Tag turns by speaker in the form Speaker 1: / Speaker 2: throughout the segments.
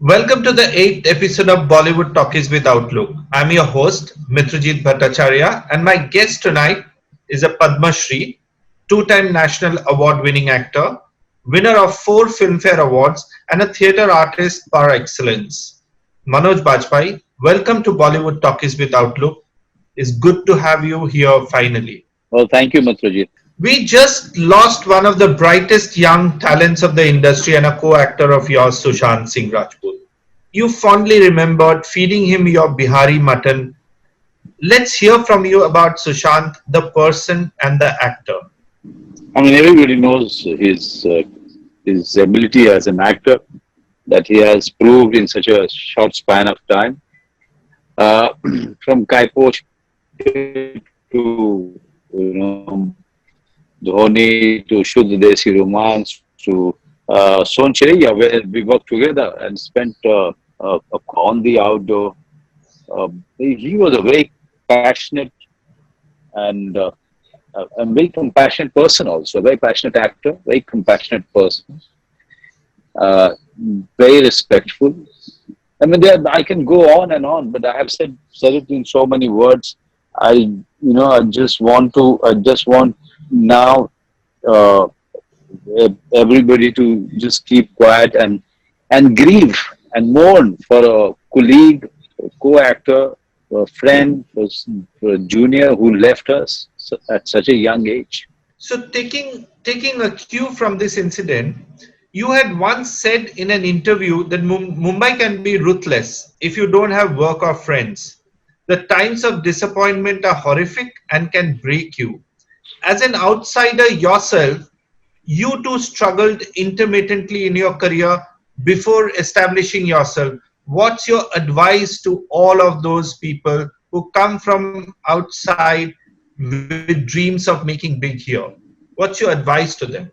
Speaker 1: Welcome to the 8th episode of Bollywood Talkies with Outlook. I'm your host, Mitrajit Bhattacharya, and my guest tonight is a Padma Shri, two-time National Award-winning actor, winner of 4 Filmfare Awards, and a theatre artist par excellence. Manoj Bajpayee, welcome to Bollywood Talkies with Outlook. It's good to have you here finally.
Speaker 2: Well, thank you, Mitrajit.
Speaker 1: We just lost one of the brightest young talents of the industry and a co-actor of yours, Sushant Singh Rajput. You fondly remembered feeding him your Bihari mutton. Let's hear from you about Sushant, the person and the actor.
Speaker 2: I mean, everybody knows his ability as an actor that he has proved in such a short span of time. Uh, from Kaiposh to Dhoni to Shuddha Desi Romance to Soncheria, where we worked together and spent on the outdoor. He was a very passionate and a very compassionate person also, a very passionate actor, very compassionate person, uh, very respectful. I mean, I can go on and on, but I have said it in so many words. I just want now uh, everybody to just keep quiet and grieve and mourn for a colleague, a co-actor, a friend, a junior who left us at such a young age.
Speaker 1: So, taking a cue from this incident, you had once said in an interview that Mumbai can be ruthless if you don't have work or friends. The times of disappointment are horrific and can break you. As an outsider yourself, you too struggled intermittently in your career before establishing yourself. What's your advice to all of those people who come from outside with dreams of making big here? What's your advice to them?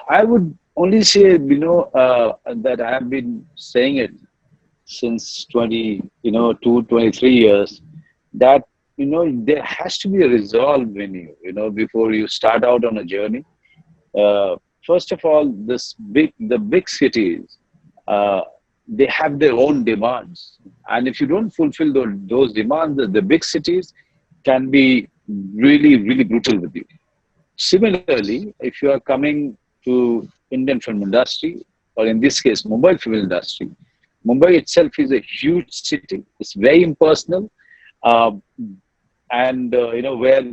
Speaker 2: I would only say, that I have been saying it since 23 years, that, there has to be a resolve in you, before you start out on a journey. First of all, the big cities, uh, they have their own demands. And if you don't fulfill those demands, the big cities can be really, really brutal with you. Similarly, if you are coming to Indian film industry, or in this case, Mumbai film industry, Mumbai itself is a huge city. It's very impersonal, um, and where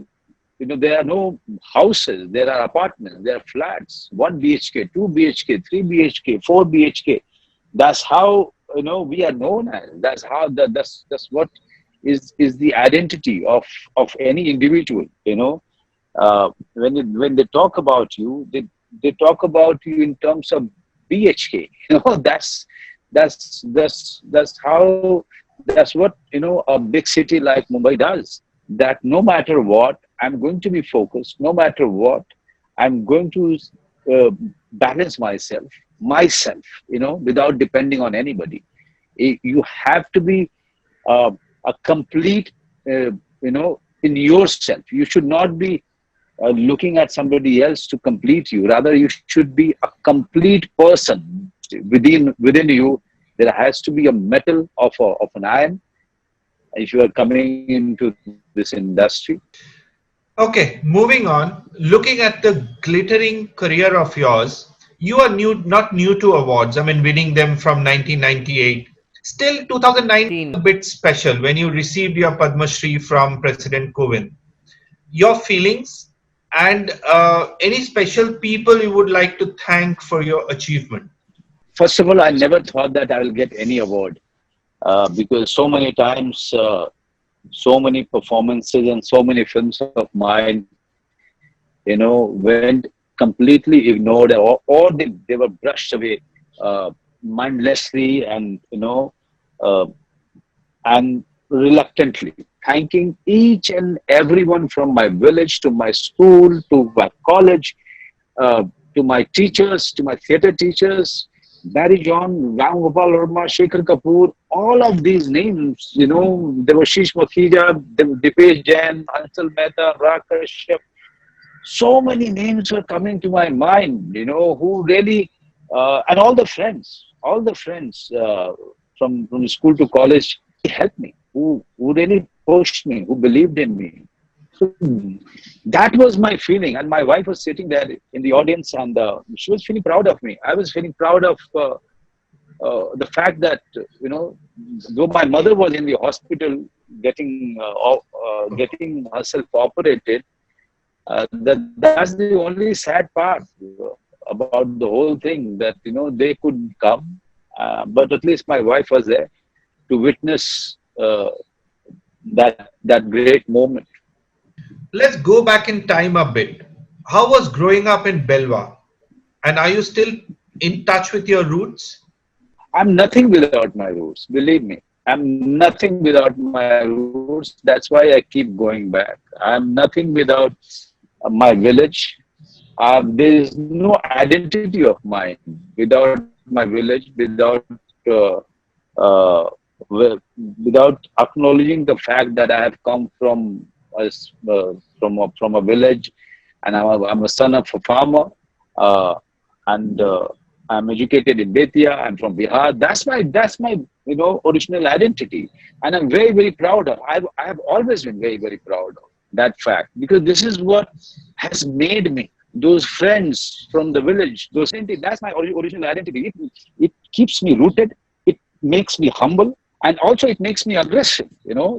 Speaker 2: there are no houses, there are apartments, there are flats, 1 BHK, 2 BHK, 3 BHK, 4 BHK. That's how we are known as. That's how that's what is the identity of any individual. When they talk about you, they talk about you in terms of BHK. That's how that's what a big city like Mumbai does. That no matter what, I'm going to be focused. No matter what, I'm going to uh, balance myself. Without depending on anybody. You have to be a complete, in yourself. You should not be looking at somebody else to complete you. Rather, you should be a complete person within you. There has to be a metal of an iron if you are coming into this industry.
Speaker 1: Okay, moving on. Looking at the glittering career of yours, you are not new to awards. I mean, winning them from 1998. Still, 2019 a bit special when you received your Padma Shri from President Kovind. Your feelings and any special people you would like to thank for your achievement.
Speaker 2: First of all, I never thought that I will get any award because so many times, so many performances and so many films of mine, went completely ignored, or they were brushed away mindlessly uh, and reluctantly. Thanking each and everyone from my village to my school to my college, to my teachers, to my theatre teachers, Barry John, Ram Gopal Verma, Shekhar Kapoor, all of these names, Devashish Makhija, Dipesh Jain, Ansel Mehta, Rakesh, so many names were coming to my mind, who really, and all the friends, all the friends from school to college helped me, who really pushed me, who believed in me. So that was my feeling. And my wife was sitting there in the audience, and she was feeling proud of me. I was feeling proud of the fact that, though my mother was in the hospital getting herself operated, that's the only sad part about the whole thing, that they couldn't come, but at least my wife was there to witness that great moment.
Speaker 1: Let's go back in time a bit. How was growing up in Belwa? And are you still in touch with your roots?
Speaker 2: I'm nothing without my roots. Believe me, I'm nothing without my roots. That's why I keep going back. I'm nothing without my village. There is no identity of mine without my village, uh, uh, without acknowledging the fact that I have come from a village, and I'm a son of a farmer, uh, and I'm educated in Betia. I'm from Bihar. That's my original identity, and I'm very, very proud of. I have always been very, very proud of that fact, because this is what has made me. Those friends from the village, that's my original identity. It keeps me rooted. It makes me humble, and also it makes me aggressive.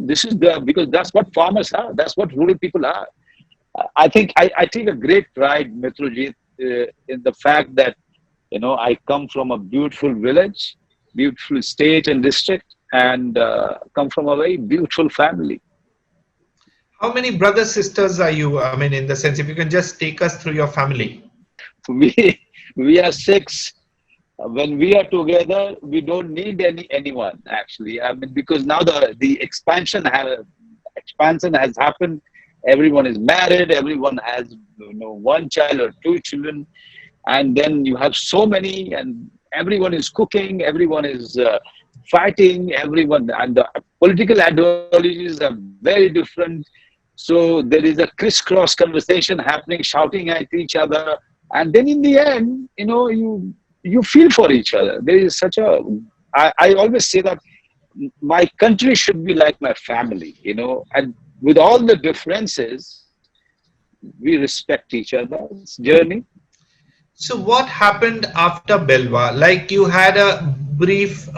Speaker 2: This is because that's what farmers are. That's what rural people are. I think I take a great pride, Mitrajit, in the fact that I come from a beautiful village, beautiful state and district, and come from a very beautiful family.
Speaker 1: How many brothers, sisters are you? I mean, in the sense, if you can just take us through your family.
Speaker 2: We we are six. When we are together, we don't need anyone actually. I mean, because now the expansion has happened. Everyone is married. Everyone has one child or two children, and then you have so many, and everyone is cooking. Everyone is fighting. Everyone, and the political ideologies are very different. So there is a crisscross conversation happening, shouting at each other, and then in the end, you feel for each other. There is such a. I always say that my country should be like my family, and with all the differences, we respect each other's journey.
Speaker 1: So, what happened after Belwa? Like you had a brief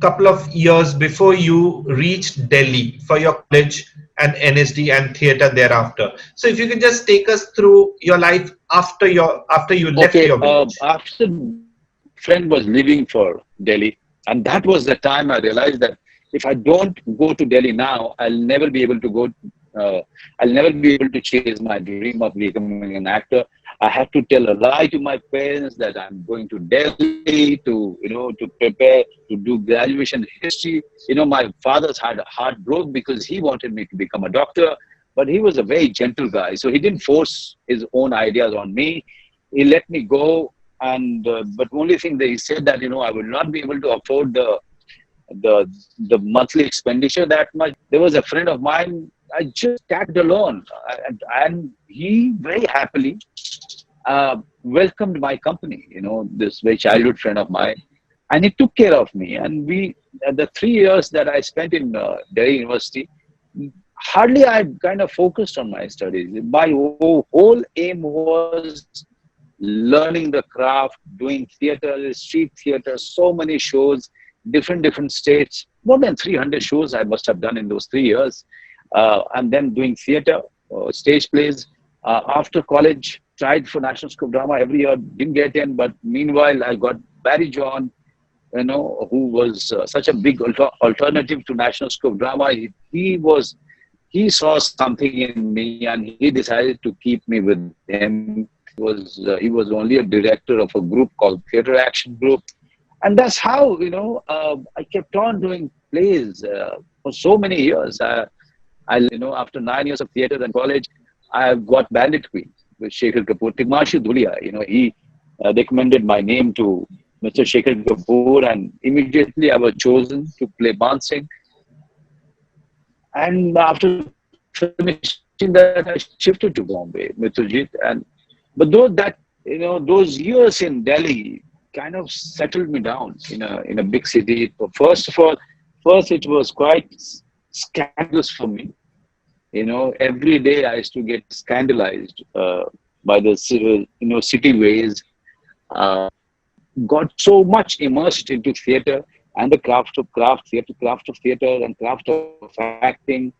Speaker 1: couple of years before you reached Delhi for your college and NSD and theatre thereafter. So, if you can just take us through your life after you left
Speaker 2: Okay,
Speaker 1: your village.
Speaker 2: after friend was leaving for Delhi, and that was the time I realized that if I don't go to Delhi now, I'll never be able to go. I'll never be able to chase my dream of becoming an actor. I had to tell a lie to my parents that I'm going to Delhi to prepare to do graduation history. My father's heart broke because he wanted me to become a doctor, but he was a very gentle guy, so he didn't force his own ideas on me. He let me go, and but only thing that he said that I will not be able to afford the monthly expenditure that much. There was a friend of mine. I just tagged along, and he very happily welcomed my company. This very childhood friend of mine, and he took care of me. And the 3 years that I spent in Delhi University, hardly I kind of focused on my studies. My whole aim was learning the craft, doing theater, street theater, so many shows, different states. More than 300 shows I must have done in those 3 years. And then doing theater, stage plays. After college, tried for National School of Drama every year, didn't get in. But meanwhile, I got Barry John, who was such a big alternative to National School of Drama. He saw something in me, and he decided to keep me with him. He was only a director of a group called Theatre Action Group, and that's how I kept on doing plays for so many years. After 9 years of theatre and college, I got Bandit Queen with Shekhar Kapoor. Tigmanshu Dhulia, he recommended my name to Mr. Shekhar Kapoor, and immediately I was chosen to play Man Singh. And after finishing that, I shifted to Bombay, Mitrajit. But those years in Delhi, kind of settled me down in a big city. First of all, first it was quite scandalous for me. Every day I used to get scandalized by the city ways. Uh, got so much immersed into theater and the craft of theater and craft of acting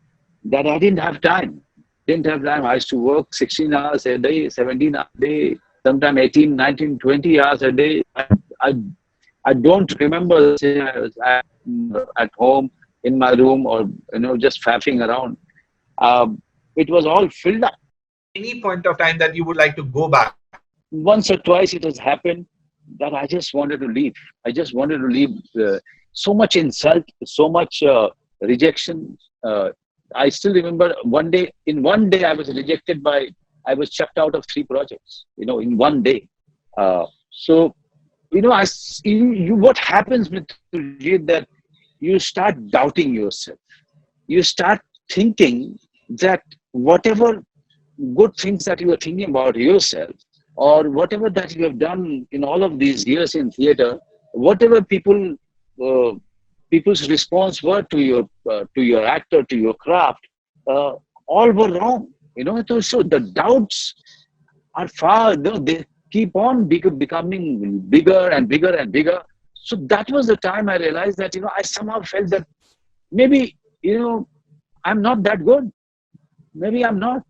Speaker 2: that I didn't have time. Didn't have time. I used to work 16 hours a day, 17 hours a day, sometimes 18, 19, 20 hours a day. I, I don't remember saying I was at home in my room or just faffing around. It was all filled up.
Speaker 1: Any point of time that you would like to go back?
Speaker 2: Once or twice it has happened that I just wanted to leave. I just wanted to leave. So much insult, so much rejection. I still remember in one day I was rejected I was chucked out of 3 projects, in one day. So, what happens with Sujit, that you start doubting yourself. You start thinking that whatever good things that you are thinking about yourself, or whatever that you have done in all of these years in theater, whatever people's response were to your actor, to your craft, all were wrong. So the doubts are far. They keep on becoming bigger and bigger and bigger. So that was the time I realized that I somehow felt that maybe I'm not that good. Maybe I'm not.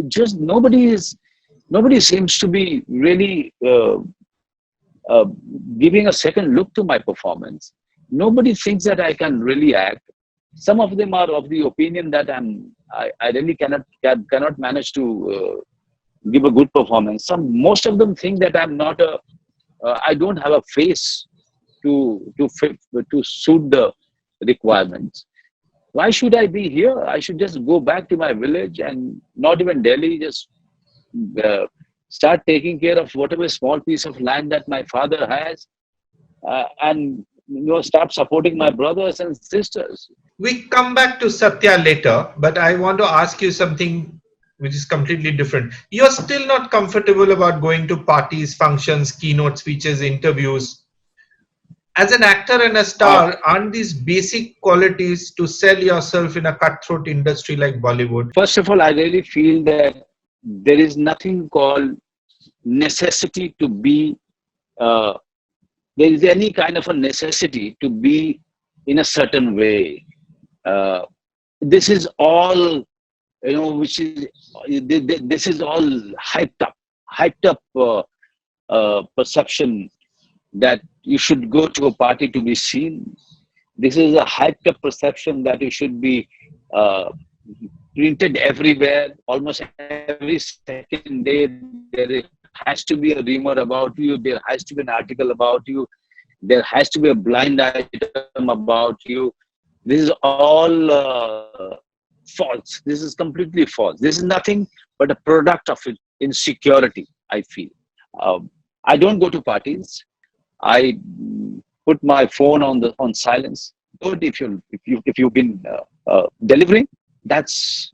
Speaker 2: Just nobody seems to be really uh, giving a second look to my performance. Nobody thinks that I can really act. Some of them are of the opinion that I really cannot manage to give a good performance. Most of them think that I'm not I don't have a face to suit the requirements. Why should I be here? I should just go back to my village, and not even Delhi, just start taking care of whatever small piece of land that my father has, and start supporting my brothers and sisters.
Speaker 1: We come back to Satya later, but I want to ask you something which is completely different. You're still not comfortable about going to parties, functions, keynote speeches, interviews. As an actor and a star, aren't these basic qualities to sell yourself in a cutthroat industry like Bollywood?
Speaker 2: First of all, I really feel that there is nothing called necessity to be, there is any kind of a necessity to be in a certain way. This is all, this is all hyped up perception that you should go to a party to be seen. This is a hyped up perception that you should be printed everywhere. Almost every second day, there has to be a rumor about you. There has to be an article about you. There has to be a blind item about you. This is all false. This is completely false. This is nothing but a product of insecurity, I feel. I don't go to parties. I put my phone on silence. Good, if you've been delivering, that's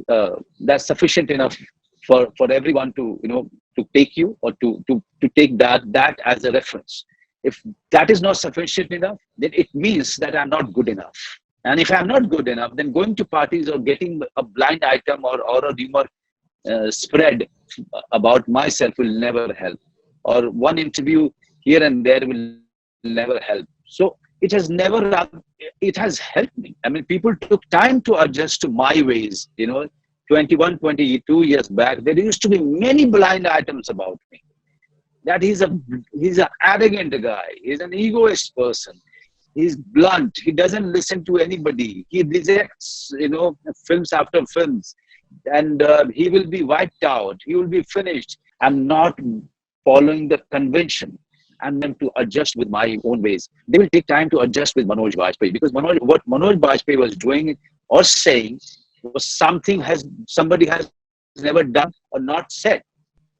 Speaker 2: sufficient enough for everyone to take you, or to take that as a reference. If that is not sufficient enough, then it means that I'm not good enough. And if I'm not good enough, then going to parties or getting a blind item or a rumor spread about myself will never help. Or one interview here and there will never help. So it has helped me. I mean, people took time to adjust to my ways. 21, 22 years back, there used to be many blind items about me. That he's an arrogant guy. He's an egoist person. He's blunt. He doesn't listen to anybody. He rejects, films after films, and he will be wiped out. He will be finished. I'm not following the convention. I'm meant to adjust with my own ways. They will take time to adjust with Manoj Bajpayee, because what Manoj Bajpayee was doing or saying was somebody has never done or not said.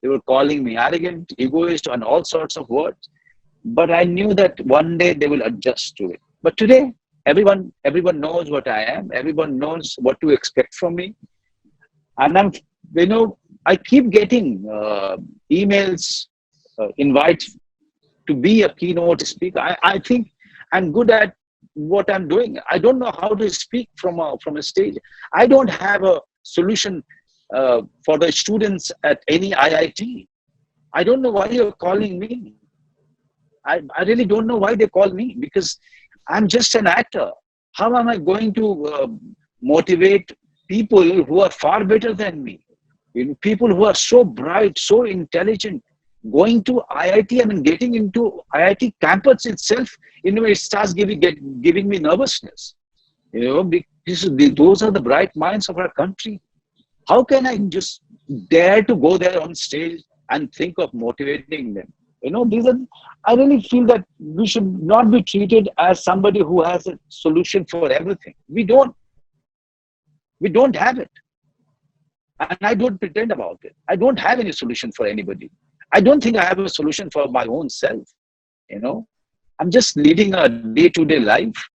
Speaker 2: They were calling me arrogant, egoist, and all sorts of words. But I knew that one day they will adjust to it. But today, everyone knows what I am. Everyone knows what to expect from me. And I keep getting emails, invites to be a keynote speaker. I think I'm good at what I'm doing. I don't know how to speak from a stage. I don't have a solution for the students at any IIT. I don't know why you're calling me. I really don't know why they call me, because I'm just an actor. How am I going to motivate people who are far better than me? You know, people who are so bright, so intelligent, going to IIT, I mean, getting into IIT campus itself, it starts giving me nervousness. Because those are the bright minds of our country. How can I just dare to go there on stage and think of motivating them? I really feel that we should not be treated as somebody who has a solution for everything. We don't have it. And I don't pretend about it. I don't have any solution for anybody. I don't think I have a solution for my own self. I'm just leading a day-to-day life.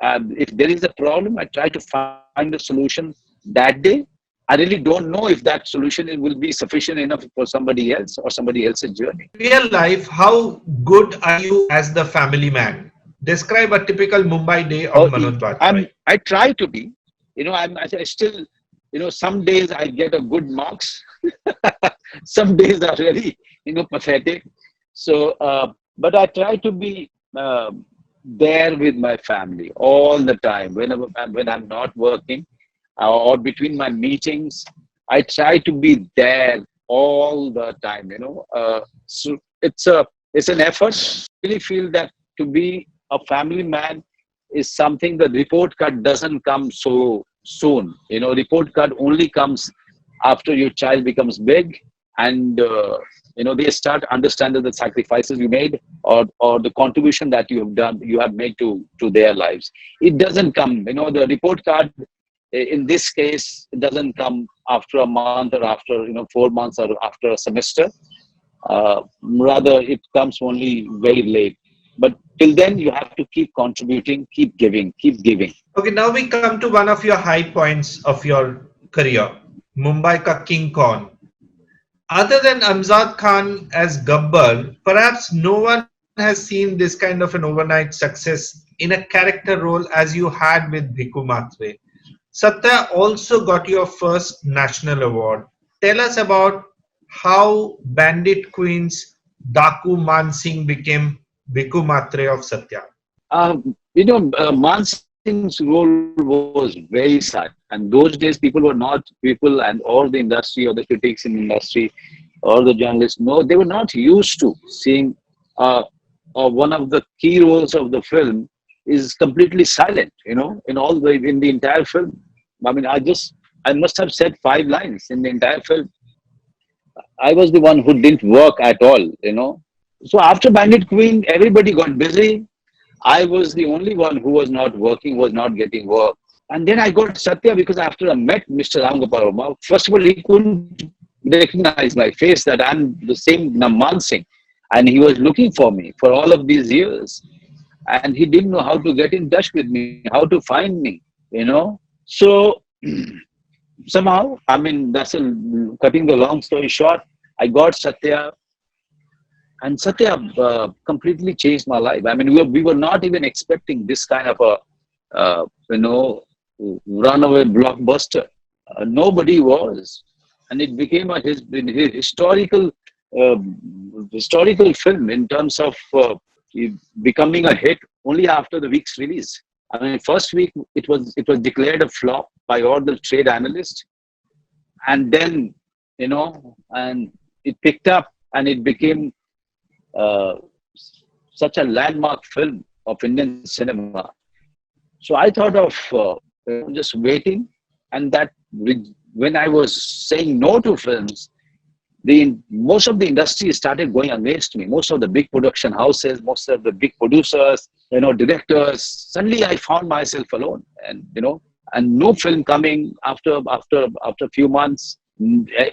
Speaker 2: If there is a problem, I try to find a solution that day. I really don't know if that solution will be sufficient enough for somebody else or somebody else's journey.
Speaker 1: Real life, how good are you as the family man? Describe a typical Mumbai day of Manoj Bajpayee.
Speaker 2: I try to be. I still, some days I get a good marks. Some days are really, pathetic. So, but I try to be there with my family all the time. When I'm not working or between my meetings, I try to be there all the time. So it's an effort. I really feel that to be a family man is something. The report card doesn't come so soon. Report card only comes after your child becomes big and they start understanding the sacrifices you made or the contribution that you have made to their lives. It doesn't come. The report card in this case, it doesn't come after a month or after 4 months or after a semester. Rather, it comes only very late. But till then, you have to keep contributing, keep giving.
Speaker 1: Okay, now we come to one of your high points of your career, Mumbai ka King Khan. Other than Amjad Khan as Gabbar, perhaps no one has seen this kind of an overnight success in a character role as you had with Bhiku Matre. Satya also got your first national award. Tell us about how Bandit Queen's Daku Man Singh became Bhiku Matre of Satya.
Speaker 2: Man Singh's role was very sad. And those days, people and all the industry or the critics in the industry or the journalists, no, they were not used to seeing one of the key roles of the film is completely silent, in the entire film. I mean, I must have said 5 lines in the entire film. I was the one who didn't work at all, So after Bandit Queen, everybody got busy. I was the only one who was not working, was not getting work. And then I got Satya because after I met Mr. Ram Gopal Verma, first of all, he couldn't recognize my face that I'm the same Man Singh. And he was looking for me for all of these years. And he didn't know how to get in touch with me, how to find me, So somehow, cutting the long story short, I got Satya. And Satya completely changed my life. I mean, we were not even expecting this kind of a, runaway blockbuster. Nobody was. And it became his historical film in terms of becoming a hit only after the week's release. I mean, first week, it was declared a flop by all the trade analysts. And then, and it picked up and it became such a landmark film of Indian cinema. So I thought of just waiting, and that when I was saying no to films, most of the industry started going against me. Most of the big production houses, most of the big producers, directors. Suddenly I found myself alone, and no film coming after a few months.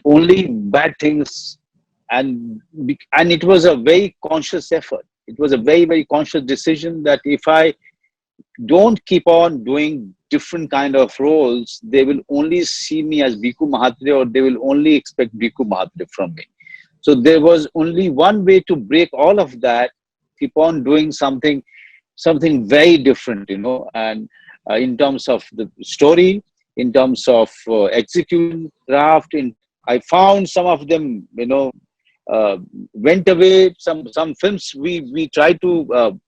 Speaker 2: Only bad things. And it was a very conscious effort. It was a very, very conscious decision that if I don't keep on doing different kind of roles, they will only see me as Bhiku Matre, or they will only expect Bhiku Matre from me. So there was only one way to break all of that, keep on doing something very different, you know, and in terms of the story, in terms of execution, craft. I found some of them, you know, went away. Some films we tried to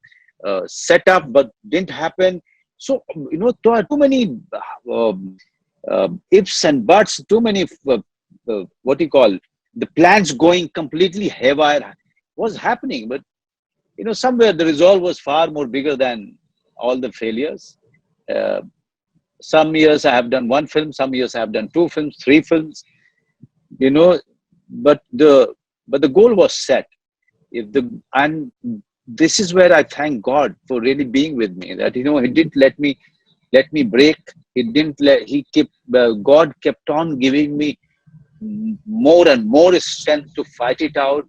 Speaker 2: set up, but didn't happen. So you know, there are too many ifs and buts, too many what you call the plans going completely haywire was happening. But you know, somewhere the resolve was far more bigger than all the failures. Uh, some years I have done one film, some years I have done two films, three films, you know, but the goal was set. If the and this is where I thank God for really being with me. That, you know, He didn't let me break. He didn't let He kept God kept on giving me more and more strength to fight it out,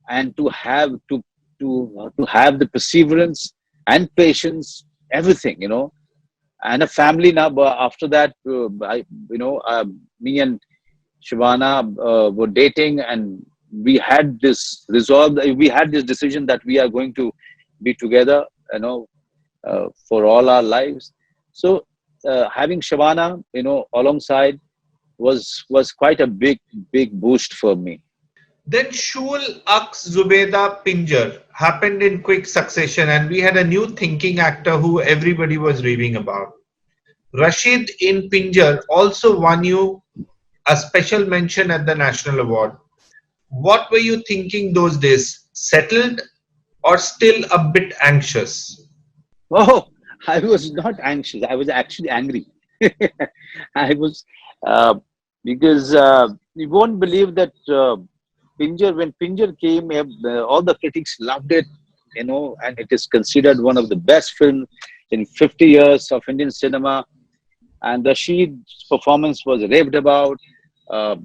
Speaker 2: and to have the perseverance and patience, everything, you know, and a family now. But after that, me and Shivana were dating, and we had this resolve. We had this decision that we are going to be together, you know, for all our lives. So having Shivana, you know, alongside was quite a big boost for me.
Speaker 1: Then Shul Aks Zubeda Pinjar happened in quick succession, and we had a new thinking actor who everybody was raving about. Rashid in Pinjar also won you a special mention at the National Award. What were you thinking those days? Settled or still a bit anxious?
Speaker 2: Oh, I was not anxious. I was actually angry. I was because you won't believe that when Pinjar came, all the critics loved it, you know, and it is considered one of the best films in 50 years of Indian cinema. And Rashid's performance was raved about. Uh,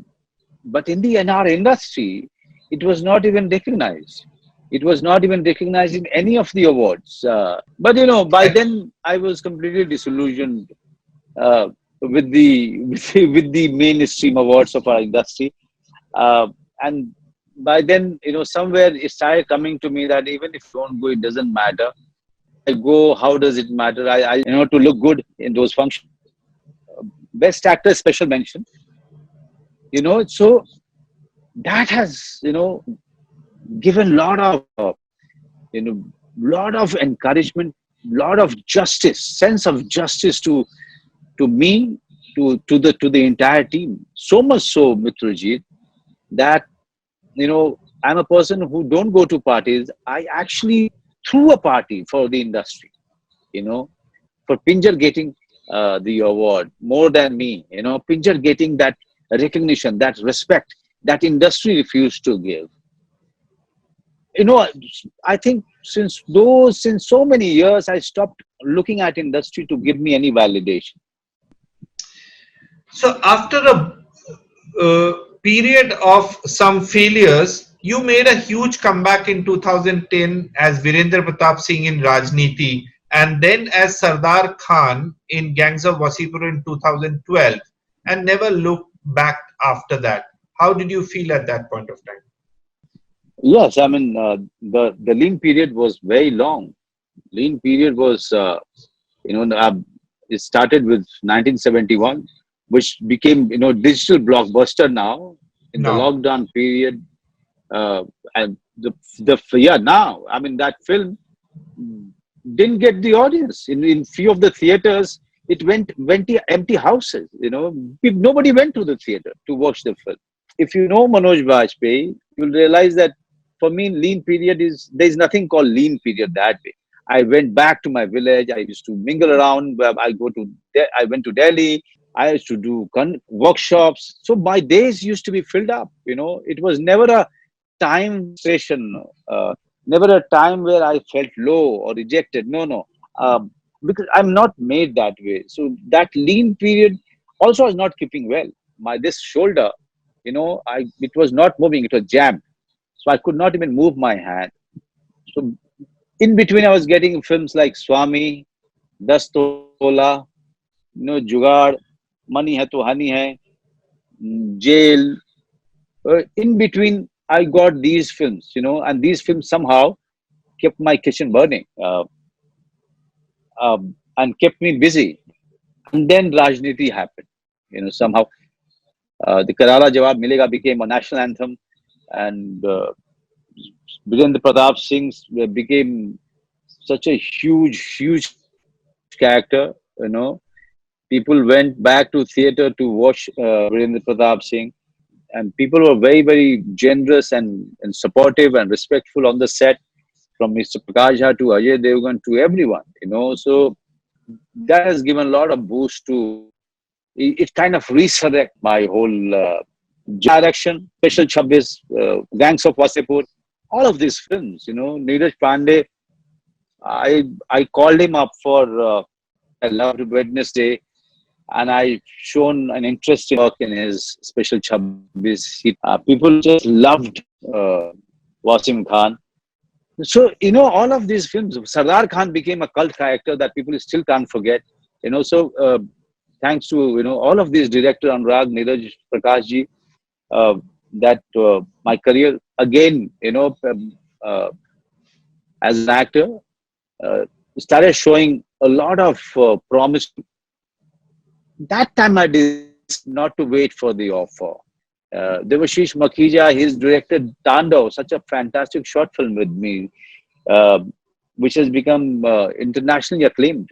Speaker 2: but in our industry, it was not even recognized. It was not even recognized in any of the awards. But you know, by
Speaker 1: I,
Speaker 2: then I was completely disillusioned with the mainstream awards of our industry. And by then, you know, somewhere it started coming to me that even if you don't go, it doesn't matter. If I go, how does it matter? I you know, to look good in those functions. Best actor special mention. You know, so that has, you know, given lot of you know, lot of encouragement, lot of justice, sense of justice to me, to the entire team. So much so, Mitrajit, that, you know, I'm a person who don't go to parties. I actually threw a party for the industry, you know, for Pinjar getting the award more than me, you know, Pinjar getting that recognition, that respect that industry refused to give. You know, I think since so many years, I stopped looking at industry to give me any validation.
Speaker 1: so after a period of some failures, you made a huge comeback in 2010 as Virendra Pratap Singh in Rajniti, and then as Sardar Khan in Gangs of Wasipur in 2012, and never looked back after that. How did you feel at that point of time?
Speaker 2: Yes, I mean, the lean period was very long. Lean period was, you know, it started with 1971, which became, you know, digital blockbuster now in the
Speaker 1: No.
Speaker 2: lockdown period. Uh, and yeah, now, I mean, that film didn't get the audience in few of the theaters. It went to empty houses. You know, nobody went to the theater to watch the film. If you know Manoj Bajpayee, you'll realize that for me, lean period is, there's nothing called lean period that way. I went back to my village. I used to mingle around. I went to Delhi. I used to do workshops. So my days used to be filled up. You know, it was never a time station, never a time where I felt low or rejected. No, no, because I'm not made that way. So that lean period also was not keeping well. My this shoulder, you know, it was not moving. It was jammed, so I could not even move my hand. So in between, I was getting films like Swami, Das Tola, you know, Jugaad, Money Hai To Honey Hai, Jail. In between, I got these films, you know, and these films somehow kept my kitchen burning, and kept me busy. And then Rajniti happened. Somehow the Karala Jawab Milega became a national anthem, and Virendra Pratap Singh became such a huge character. People went back to theater to watch Virendra Pratap Singh, and people were very generous and supportive and respectful on the set, from Mr. Prakash Jha to Ajay Devgan to everyone. So that has given a lot of boost to it. Kind of resurrect my whole direction. Special 26, Gangs of Wasipur, all of these films. Neeraj Pandey. I called him up for I loved Wednesday, and I shown an interest in work in his Special 26. People just loved Wasim Khan. So, all of these films, Sardar Khan became a cult character that people still can't forget. So thanks to, all of these director Anurag, Neeraj, Prakash ji, that my career again, as an actor, started showing a lot of promise. That time I decided not to wait for the offer. Devashish Makhija, he's directed Tandav, such a fantastic short film with me, uh, which has become internationally acclaimed.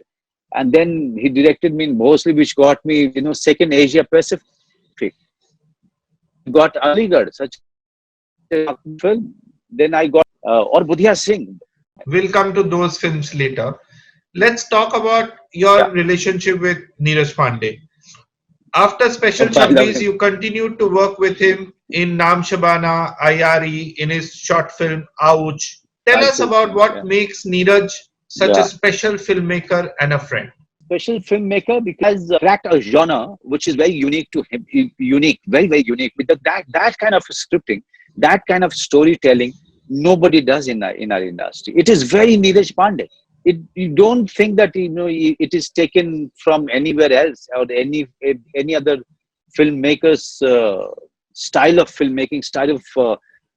Speaker 2: And then he directed me in Bhosli, which got me, second Asia Pacific. Got Aligarh, such a film. Then I got or Budhia Singh.
Speaker 1: We'll come to those films later. Let's talk about your
Speaker 2: Yeah,
Speaker 1: relationship with Neeraj Pandey. After Special
Speaker 2: I love
Speaker 1: 26,
Speaker 2: him.
Speaker 1: you continued to work with him in Naam Shabana, Ayari, in his short film Ouch. Tell
Speaker 2: I
Speaker 1: us
Speaker 2: too.
Speaker 1: about what
Speaker 2: Yeah.
Speaker 1: makes Neeraj such a
Speaker 2: Yeah.
Speaker 1: special filmmaker and a friend.
Speaker 2: Special filmmaker because cracked a genre which is very unique to him, unique, very unique. With that kind of scripting, that kind of storytelling, nobody does in our industry. It is very Neeraj Pandey. You don't think that it is taken from anywhere else or any other filmmaker's style of filmmaking, style of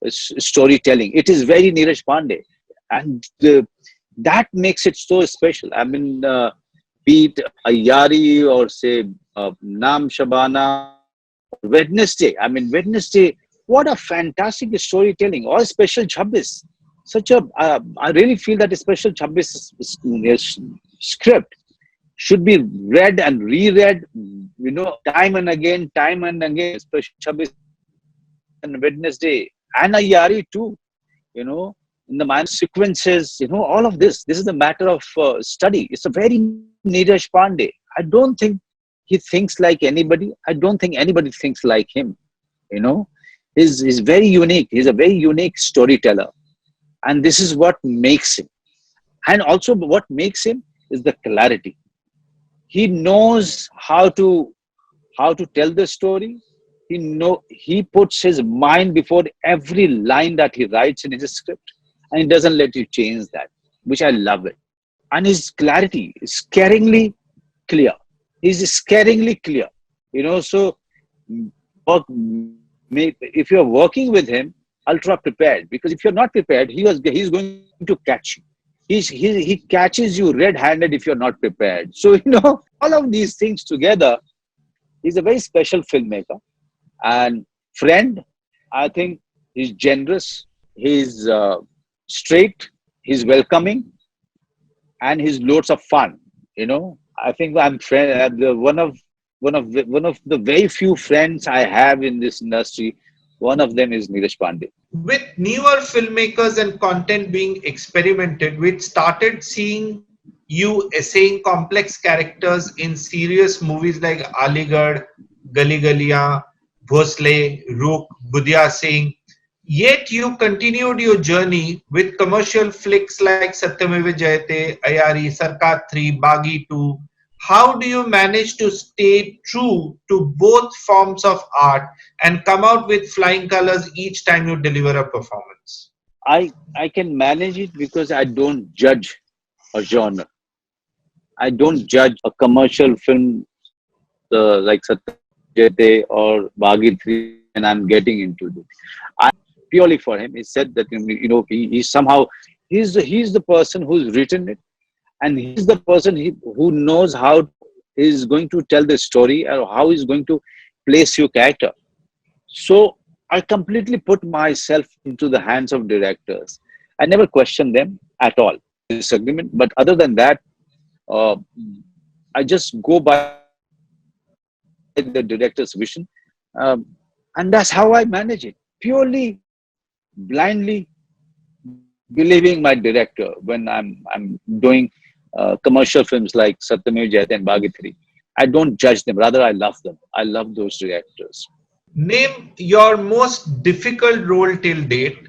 Speaker 2: storytelling. It is very Neeraj Pandey, and that makes it so special. I mean. Be it Ayari or say Naam Shabana, Wednesday. I mean, Wednesday, what a fantastic storytelling. Or Special 26. I really feel that a Special 26 script should be read and reread, time and again. Special 26 and Wednesday and Ayari too, you know, in the minor sequences, all of this. This is a matter of study. It's a very Neeraj Pandey. I don't think he thinks like anybody. I don't think anybody thinks like him. You know, he's very unique. He's a very unique storyteller, and this is what makes him. And also, what makes him is the clarity. He knows how to tell the story. He puts his mind before every line that he writes in his script, and he doesn't let you change that, which I love it. And his clarity is scaringly clear. He's scaringly clear. So work, if you're working with him, ultra prepared, because if you're not prepared, he's going to catch you. He catches you red-handed if you're not prepared. So all of these things together, he's a very special filmmaker and friend. I think he's generous. He's straight. He's welcoming, and he's loads of fun. I think one of the very few friends I have in this industry. One of them is Neeraj Pandey.
Speaker 1: With newer filmmakers and content being experimented, we started seeing you essaying complex characters in serious movies like Aligarh, Gali Galiyan, Bhosle, Rook, Budhia Singh. Yet you continued your journey with commercial flicks like Satyameva Jayate, Ayari, Sarkar 3, Bagi 2. How do you manage to stay true to both forms of art and come out with flying colors each time you deliver a performance?
Speaker 2: I can manage it because I don't judge a genre. I don't judge a commercial film like Satyajit or Bagi 3, and I'm getting into it. I purely for him. He said that he somehow he's the person who's written it, and he's the person who knows how he's going to tell the story or how he's going to place your character. So I completely put myself into the hands of directors. I never question them at all. Disagreement, but other than that, uh, I just go by the director's vision, um, and that's how I manage it. Purely, blindly believing my director when I'm doing commercial films like Satyameva Jayate and Bhagirathri. I don't judge them. Rather, I love them. I love those directors.
Speaker 1: Name your most difficult role till date,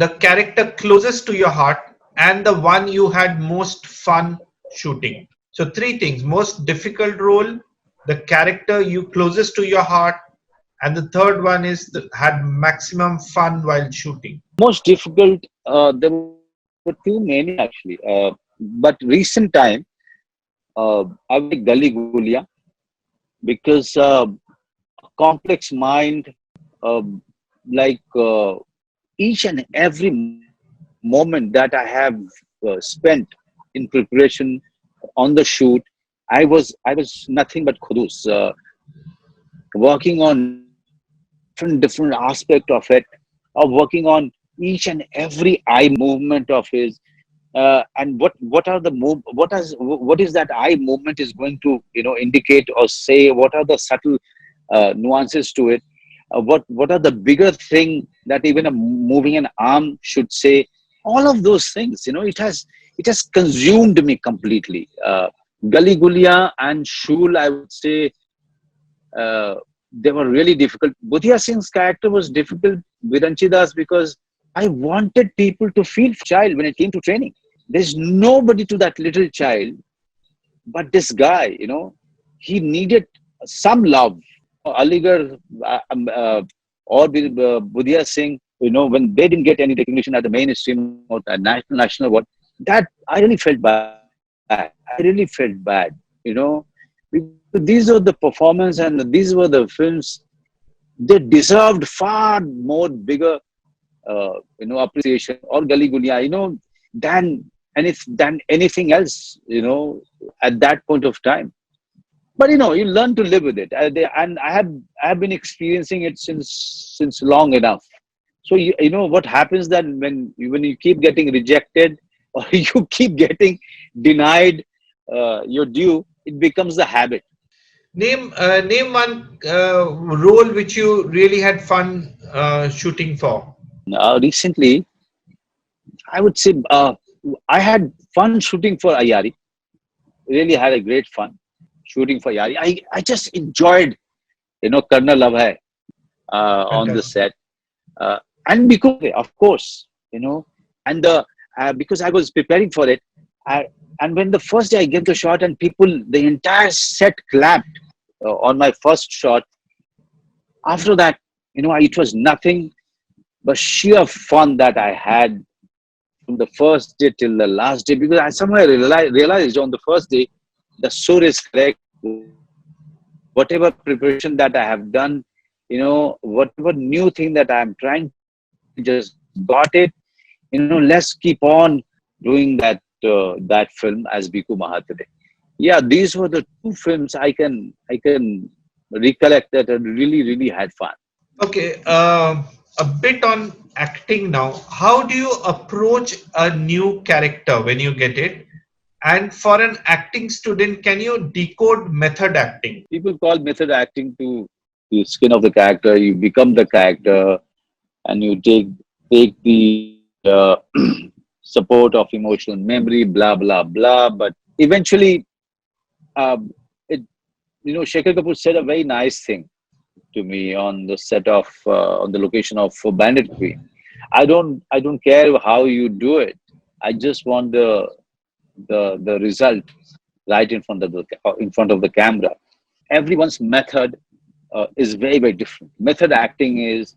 Speaker 1: the character closest to your heart, and the one you had most fun shooting. So, three things: most difficult role, the character you closest to your heart, and the third one is had maximum fun while shooting.
Speaker 2: Most difficult, there were too many actually. But recent time, I would say Gully Gulia, because complex mind, uh, like each and every moment that I have spent in preparation on the shoot, I was nothing but khudus, working on different aspect of it, of working on each and every eye movement of his, and what are the what is that eye movement is going to indicate or say, what are the subtle nuances to it, what are the bigger thing that even a moving an arm should say. All of those things, it has consumed me completely. Gully Gulia and Shul, I would say, they were really difficult. Budhia Singh's character was difficult, Viranchidas, because I wanted people to feel child when it came to training. There's nobody to that little child, but this guy, he needed some love. Aligarh or Budhia Singh, when they didn't get any recognition at the mainstream or the national award, that I really felt bad. Because these are the performance and these were the films. They deserved far more bigger, appreciation, or Gali Gunya, than anything else, at that point of time. But you learn to live with it, and I have been experiencing it since long enough. So what happens that when you keep getting rejected or you keep getting denied your due, it becomes the habit.
Speaker 1: Name one role which you really had fun shooting for.
Speaker 2: Recently, I would say I had fun shooting for Ayari. Really had a great fun shooting for Ayari. I just enjoyed, Karna Love Hai on the
Speaker 1: Fantastic.
Speaker 2: set. And because, of course, and because I was preparing for it, and when the first day I gave the shot and the entire set clapped on my first shot, after that, it was nothing but sheer fun that I had from the first day till the last day, because I somehow realized on the first day the sur is correct. Whatever preparation that I have done, whatever new thing that I'm trying to do, I just got it. Let's keep on doing that film as Biku Mahatre. Yeah, these were the two films I can recollect that I really had fun.
Speaker 1: Okay, a bit on acting now. How do you approach a new character when you get it? And for an acting student, can you decode method acting?
Speaker 2: People call method acting to the skin of the character. You become the character, and you take the support of emotional memory, blah blah blah. But eventually, it Shekhar Kapoor said a very nice thing to me on the set of on the location of Bandit Queen. I don't care how you do it. I just want the result right in front of the camera. Everyone's method is very different. Method acting is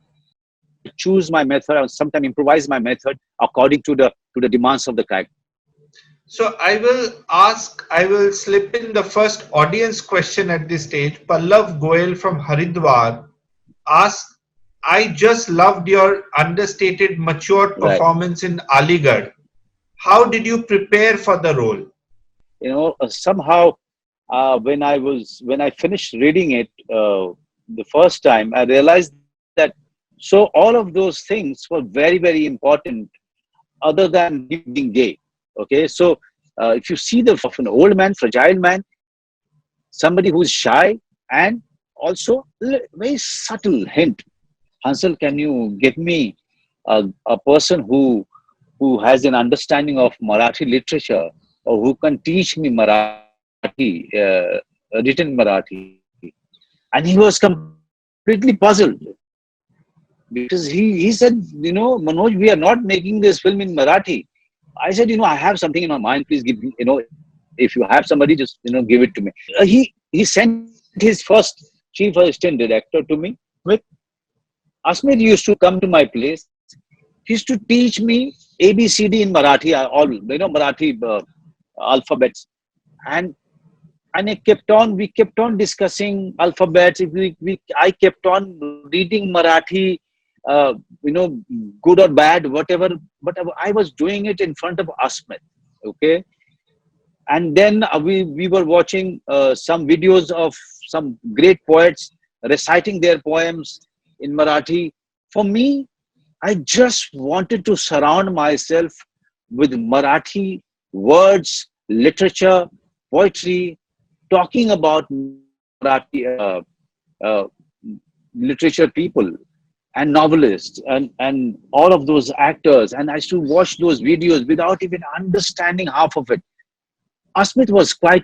Speaker 2: I choose my method or sometimes improvise my method according to the demands of the character.
Speaker 1: So I will slip in the first audience question at this stage. Pallav Goel from Haridwar asks, I just loved your understated, mature
Speaker 2: Right.
Speaker 1: performance in Aligarh. How did you prepare for the role?
Speaker 2: Somehow, when I finished reading it the first time, I realized that so all of those things were very, very important, other than him being gay. Okay, so if you see the of an old man, fragile man, somebody who's shy, and also very subtle hint. Hansel, can you get me a person who has an understanding of Marathi literature, or who can teach me Marathi, written Marathi? And he was completely puzzled, because he said, Manoj, we are not making this film in Marathi. I said, I have something in my mind. Please give me, if you have somebody, just give it to me. He sent his first chief assistant director to me with Asmit used to come to my place. He used to teach me ABCD in Marathi, all Marathi alphabets, and we kept on discussing alphabets. I kept on reading Marathi, good or bad, whatever. But I was doing it in front of Asmit. Okay, and then we were watching some videos of some great poets reciting their poems in Marathi. For me, I just wanted to surround myself with Marathi words, literature, poetry, talking about Marathi uh, literature people and novelists and all of those actors. And I used to watch those videos without even understanding half of it. Asmit was quite,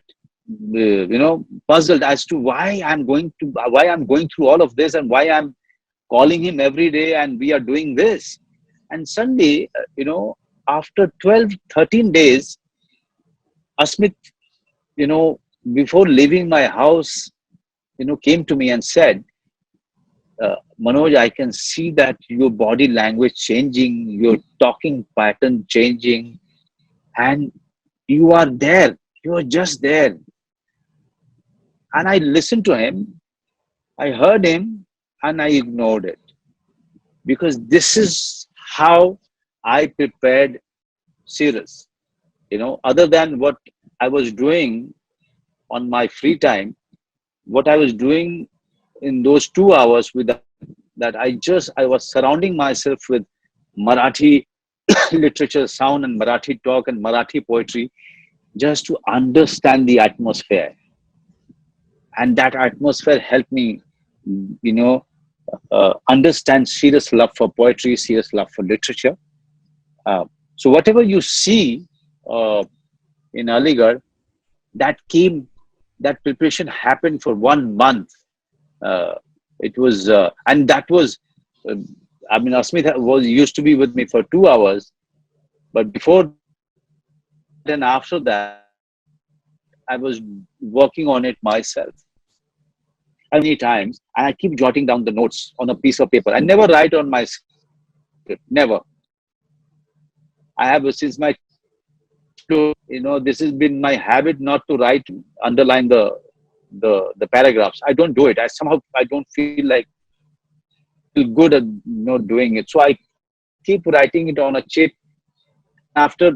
Speaker 2: puzzled as to why I'm going through all of this, and why I'm calling him every day and we are doing this. And suddenly, after 12, 13 days, Asmit, before leaving my house, came to me and said, Manoj, I can see that your body language changing, your talking pattern changing, and you are there. You are just there. And I listened to him, I heard him, and I ignored it. Because this is how I prepared Cirrus. Other than what I was doing on my free time, what I was doing in those 2 hours with that, I was surrounding myself with Marathi literature, sound, and Marathi talk and Marathi poetry, just to understand the atmosphere. And that atmosphere helped me, understand serious love for poetry, serious love for literature. So whatever you see in Aligarh, that preparation happened for 1 month. It was, and that was, Asmit used to be with me for 2 hours, but before and after that, I was working on it myself. Many times, and I keep jotting down the notes on a piece of paper. I never write on my script, never. I have, since my childhood, this has been my habit not to write, underline the paragraphs. I don't do it. I don't feel like feel good at doing it. So I keep writing it on a chip. After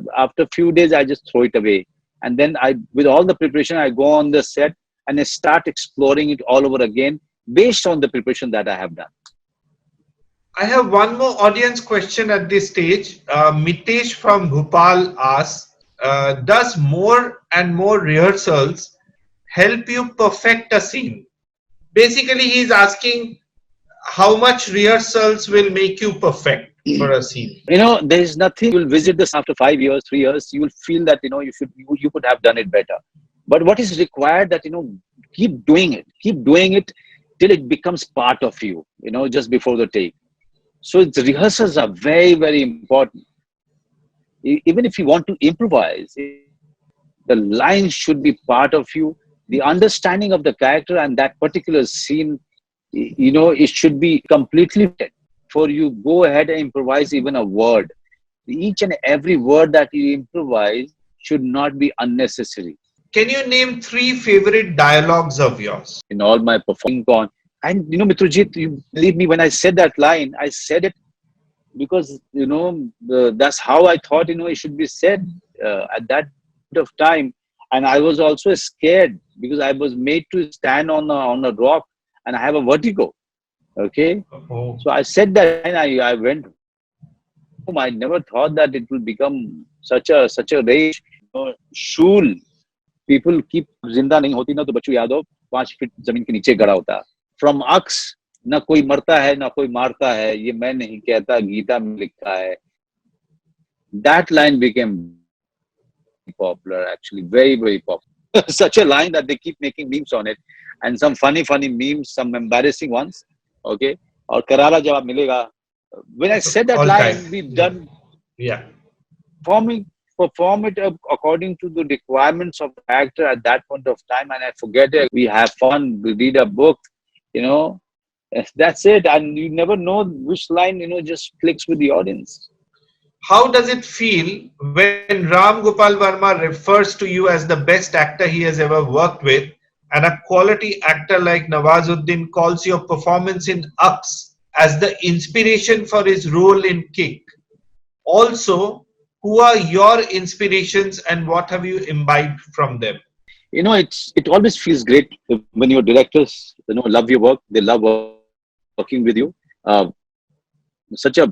Speaker 2: few days, I just throw it away. And then with all the preparation, I go on the set and I start exploring it all over again based on the preparation that I have done.
Speaker 1: I have one more audience question at this stage. Mitesh from Bhopal asks, does more and more rehearsals help you perfect a scene? Basically, he's asking how much rehearsals will make you perfect for a scene.
Speaker 2: There is nothing. You will visit this after 5 years, 3 years. You will feel that you could have done it better. But what is required that keep doing it till it becomes part of you. Just before the take. So the rehearsals are very, very important. Even if you want to improvise, the lines should be part of you. The understanding of the character and that particular scene, it should be completely before you go ahead and improvise even a word. Each and every word that you improvise should not be unnecessary.
Speaker 1: Can you name 3 favorite dialogues of yours?
Speaker 2: In all my performing on, and Mitrajit, you believe me when I said that line, I said it because that's how I thought it should be said at that point of time. And I was also scared because I was made to stand on a rock, and I have a vertigo. Okay,
Speaker 1: Oh,
Speaker 2: so I said that, and I went home. I never thought that it will become such a rage. Shul, people keep जिंदा नहीं होती ना तो बच्चू Yadav 5 feet जमीन के नीचे गड़ा होता. From अक्स, ना कोई मरता है ना कोई मारता है, ये मैं नहीं कहता, गीता में लिखा है. That line became popular, actually, very, very popular. Such a line that they keep making memes on it, and some funny memes, some embarrassing ones. Okay, और करारा जवाब मिलेगा. When I said that
Speaker 1: all time.
Speaker 2: line, we've
Speaker 1: Yeah.
Speaker 2: done
Speaker 1: Yeah.
Speaker 2: perform it according to the requirements of the actor at that point of time, and I forget it. We have fun, we read a book, you know, that's it. And you never know which line, just clicks with the audience.
Speaker 1: How does it feel when Ram Gopal Verma refers to you as the best actor he has ever worked with, and a quality actor like Nawazuddin calls your performance in Ux as the inspiration for his role in Kick? Also, who are your inspirations and what have you imbibed from them?
Speaker 2: It always feels great when your directors, love your work. They love working with you. Such a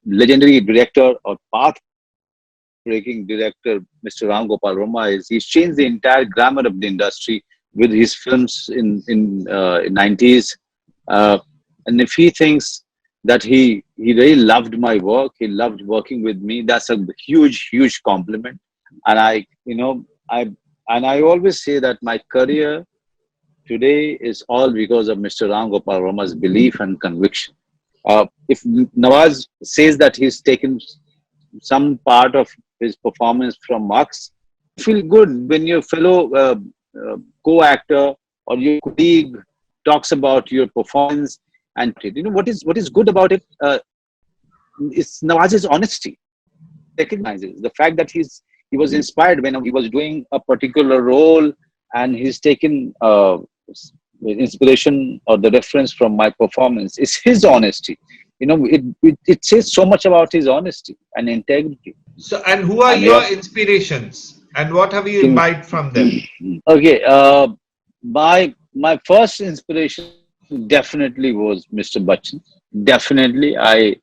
Speaker 2: legendary director or path-breaking director, Mr. Ram Gopal Verma he's changed the entire grammar of the industry with his films in 90s. And if he thinks that he really loved my work, he loved working with me, that's a huge compliment. And I always say that my career today is all because of Mr. Ram Gopal Verma's belief and conviction. If Nawaz says that he's taken some part of his performance from Max, feel good when your fellow co-actor or your colleague talks about your performance. And what is good about it is Nawaz's honesty. Recognizes the fact that he was inspired when he was doing a particular role, and he's taken inspiration or the reference from my performance. It's his honesty. It says so much about his honesty and integrity.
Speaker 1: So, and who are
Speaker 2: And
Speaker 1: your inspirations and what have you imbibed from them?
Speaker 2: okay, my first inspiration definitely was Mr. Bachchan. Definitely, I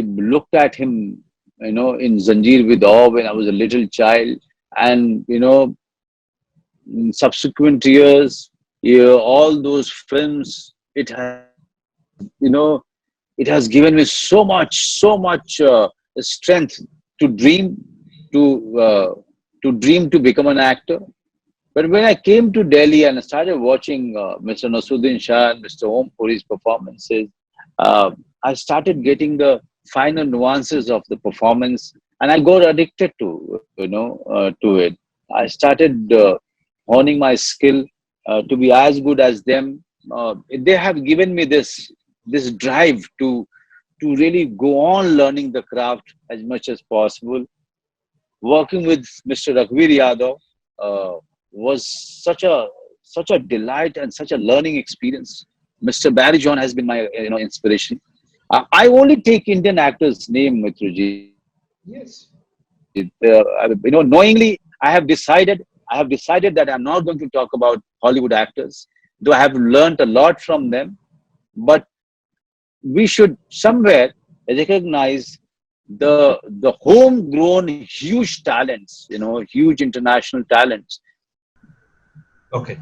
Speaker 2: looked at him, in Zanjeer with awe when I was a little child, and in subsequent years, all those films, it has given me so much strength to dream, to become an actor. But when I came to Delhi and I started watching Mr. Nasuddin Shah and Mr. Om Puri's performances, I started getting the finer nuances of the performance, and I got addicted to it. I started honing my skill to be as good as them. They have given me this drive to really go on learning the craft as much as possible. Working with Mr. Raghvir Yadav was such a delight and such a learning experience. Mr. Barry John has been my inspiration. I only take Indian actors' name, Mitrajit.
Speaker 1: Yes.
Speaker 2: Knowingly, I have decided that I'm not going to talk about Hollywood actors, though I have learned a lot from them. But we should somewhere recognize the homegrown huge talents, huge international talents.
Speaker 1: Okay.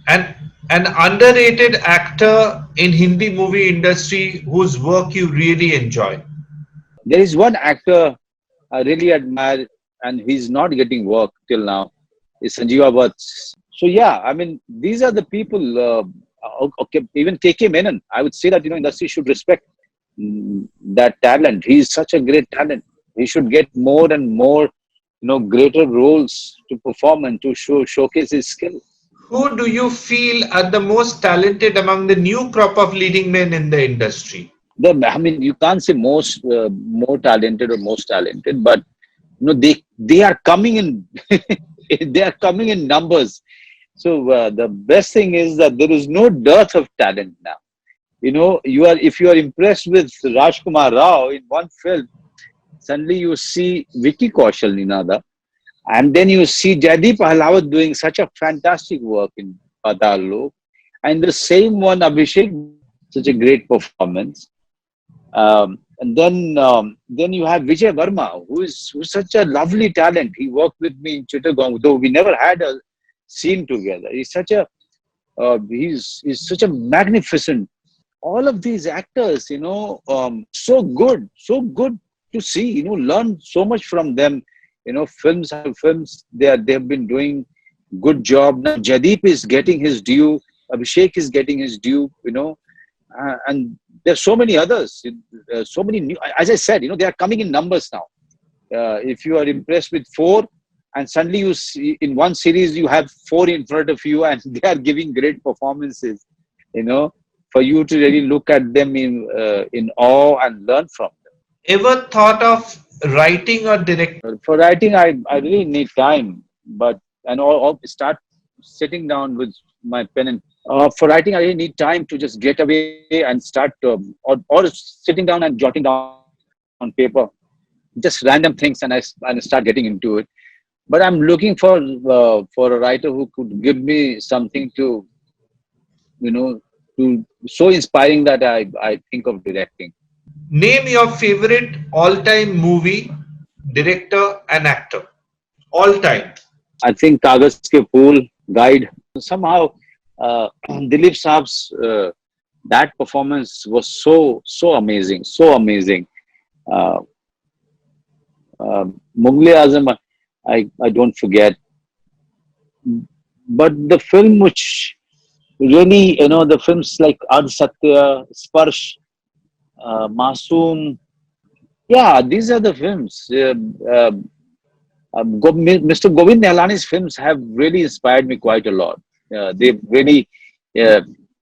Speaker 1: And an underrated actor in Hindi movie industry whose work you really enjoy.
Speaker 2: There is one actor I really admire, and he's not getting work till now, is Sanjeeva Bhatt. So yeah, I mean, these are the people. Okay, even KK Menon, I would say that industry should respect that talent. He's such a great talent. He should get more and more, greater roles to perform and to showcase his skill.
Speaker 1: Who do you feel are the most talented among the new crop of leading men in the industry?
Speaker 2: You can't say more talented or most talented, but they are coming in. They are coming in numbers. So the best thing is that there is no dearth of talent now. if you are impressed with Rajkumar Rao in one film, suddenly you see Vicky Kaushal in another, and then you see Jaideep Ahlawat doing such a fantastic work in Patal Lok, and the same one Abhishek, such a great performance. And then you have Vijay Verma, who's such a lovely talent. He worked with me in Chittagong, though we never had a scene together. He's such a magnificent. All of these actors, so good to see. Learn so much from them. Films. They've been doing good job. Now Jaideep is getting his due. Abhishek is getting his due. And there's so many others. So many new. As I said, they are coming in numbers now. If you are impressed with 4, and suddenly you see in one series you have 4 in front of you, and they are giving great performances. For you to really look at them in awe and learn from them.
Speaker 1: Ever thought of writing or directing?
Speaker 2: For writing, I really need time, or start sitting down with my pen and. For writing, I really need time to just get away and start, or sitting down and jotting down on paper, just random things, and I start getting into it. But I'm looking for a writer who could give me something to so inspiring that I think of directing.
Speaker 1: Name your favorite all-time movie, director and actor. All time.
Speaker 2: I think Kagaz Ke Phool, Guide. Somehow, Dilip Saab's that performance was so amazing, so amazing. Mughal Azam, I don't forget. But the film which really, the films like Ad Satya, Sparsh, Masoom, yeah, these are the films. Mr. Govind Nihalani's films have really inspired me quite a lot. They've really,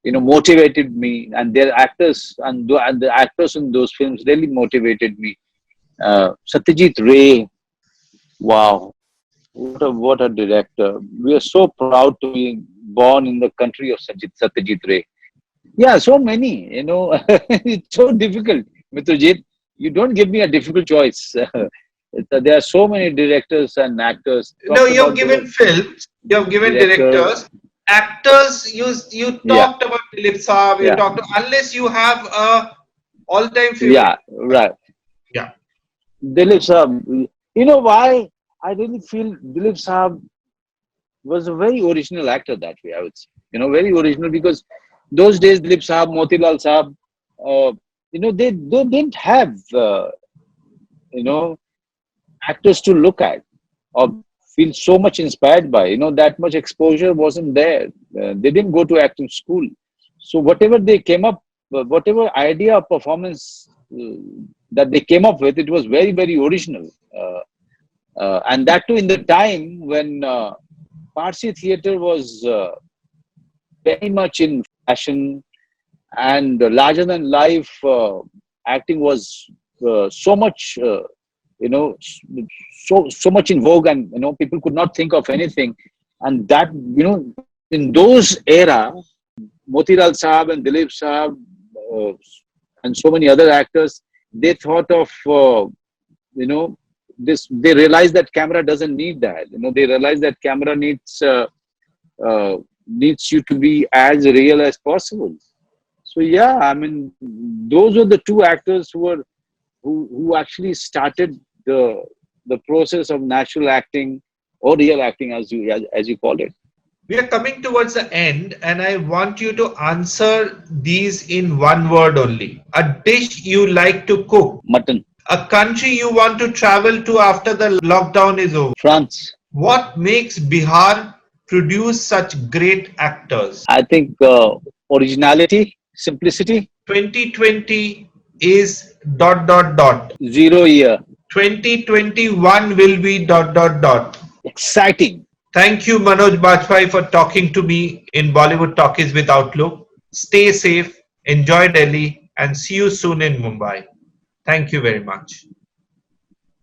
Speaker 2: motivated me, and their actors and the actors in those films really motivated me. Satyajit Ray, wow, what a director! We are so proud to be born in the country of Satyajit Ray. Yeah, so many. It's so difficult, Mitrajit. You don't give me a difficult choice. There are so many directors and actors.
Speaker 1: No, you've given films, you've given directors. Actors, you talked about Dilip Saab, you talked, unless you have a all-time favorite.
Speaker 2: Yeah, right.
Speaker 1: Yeah.
Speaker 2: Dilip Saab. You know why? I really feel Dilip Saab was a very original actor that way, I would say. Very original, because those days Dilip Saab, Motilal Saab, they didn't have, actors to look at or feel so much inspired by. That much exposure wasn't there. They didn't go to acting school. So whatever they came up, whatever idea of performance that they came up with, it was very, very original. And that too in the time when Parsi theatre was very much in fashion, and larger than life acting was so much, so much in vogue, and people could not think of anything. And that, in those era, Motilal Saab and Dilip Saab and so many other actors, they thought of this. They realized that camera doesn't need that. They realized that camera needs you to be as real as possible. So yeah, I mean, those were the 2 actors who actually started the process of natural acting, or real acting, as you call it.
Speaker 1: We are coming towards the end, and I want you to answer these in one word only. A dish you like to cook.
Speaker 2: Mutton.
Speaker 1: A country you want to travel to after the lockdown is over.
Speaker 2: France.
Speaker 1: What makes Bihar produce such great actors?
Speaker 2: I think originality, simplicity.
Speaker 1: 2020 is ...
Speaker 2: 0 year.
Speaker 1: 2021 will be ...
Speaker 2: Exciting.
Speaker 1: Thank you, Manoj Bajpayee, for talking to me in Bollywood Talkies with Outlook. Stay safe, enjoy Delhi, and see you soon in Mumbai. Thank you very much.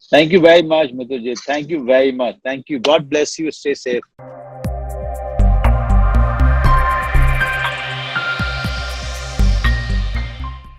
Speaker 2: Thank you very much, Mitrajit. Thank you very much. Thank you. God bless you. Stay safe.